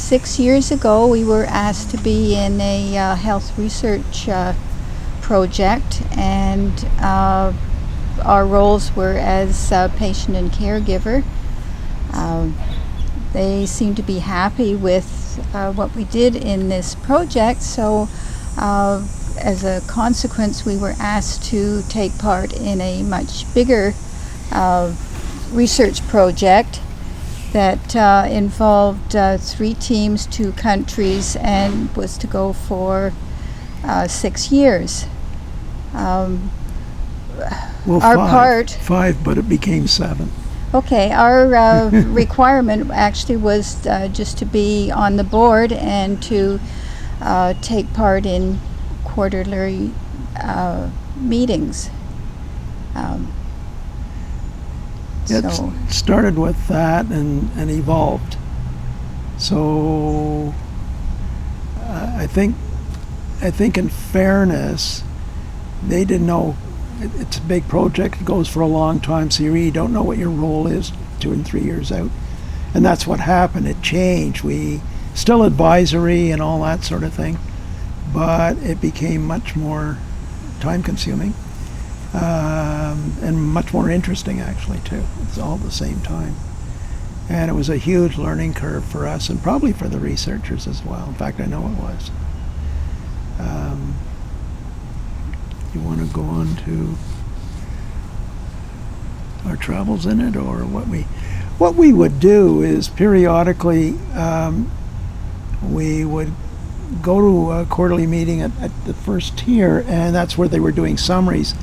6 years ago, we were asked to be in a health research project, and our roles were as patient and caregiver. They seemed to be happy with what we did in this project, so as a consequence, we were asked to take part in a much bigger research project that involved 3 teams, 2 countries, and was to go for 6 years. Well, our five, but it became 7. Okay, our requirement actually was just to be on the board and to take part in quarterly meetings. It started with that and evolved. So I think in fairness, they didn't know. It's a big project. It goes for a long time, so you really don't know what your role is 2 and 3 years out. And that's what happened. It changed. We still advisory and all that sort of thing, but it became much more time-consuming and much more interesting, actually, too. It's all at the same time. And it was a huge learning curve for us and probably for the researchers as well. In fact, I know it was. You want to go on to our travels in it, or what we would do is periodically we would go to a quarterly meeting at the first tier, and that's where they were doing summaries.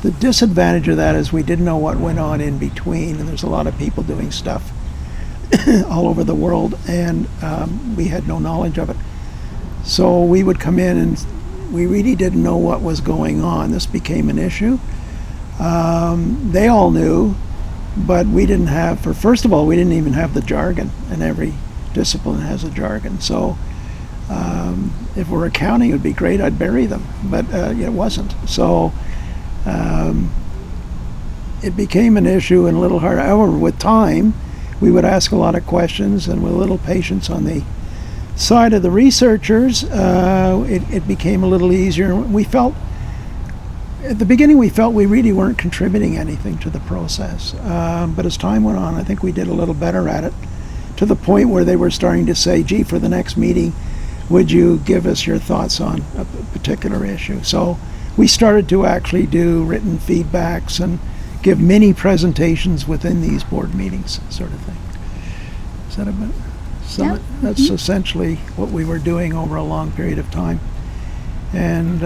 The disadvantage of that is we didn't know what went on in between, and there's a lot of people doing stuff all over the world, and we had no knowledge of it. So we would come in and we really didn't know what was going on. This became an issue. They all knew, but we didn't have, first of all, we didn't even have the jargon, and every discipline has a jargon. So if we're accounting, it would be great, I'd bury them, but it wasn't. So it became an issue and a little hard. However, with time, we would ask a lot of questions, and with a little patience on the side of the researchers, it became a little easier. We felt, at the beginning, we felt we really weren't contributing anything to the process. But as time went on, I think we did a little better at it, to the point where they were starting to say, gee, for the next meeting, would you give us your thoughts on a particular issue? So we started to actually do written feedbacks and give mini presentations within these board meetings, sort of thing. Is that a bit? So yeah. That's essentially what we were doing over a long period of time. And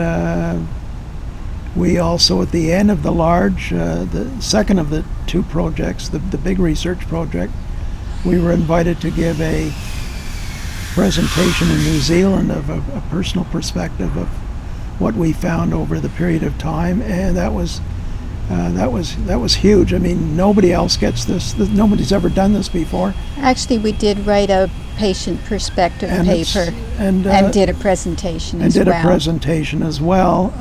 we also, at the end of the large, the second of the 2 projects, the big research project, we were invited to give a presentation in New Zealand of a personal perspective of what we found over the period of time, and that was huge. I mean, nobody else gets this. Nobody's ever done this before. Actually, we did write a patient perspective paper and did a presentation as well.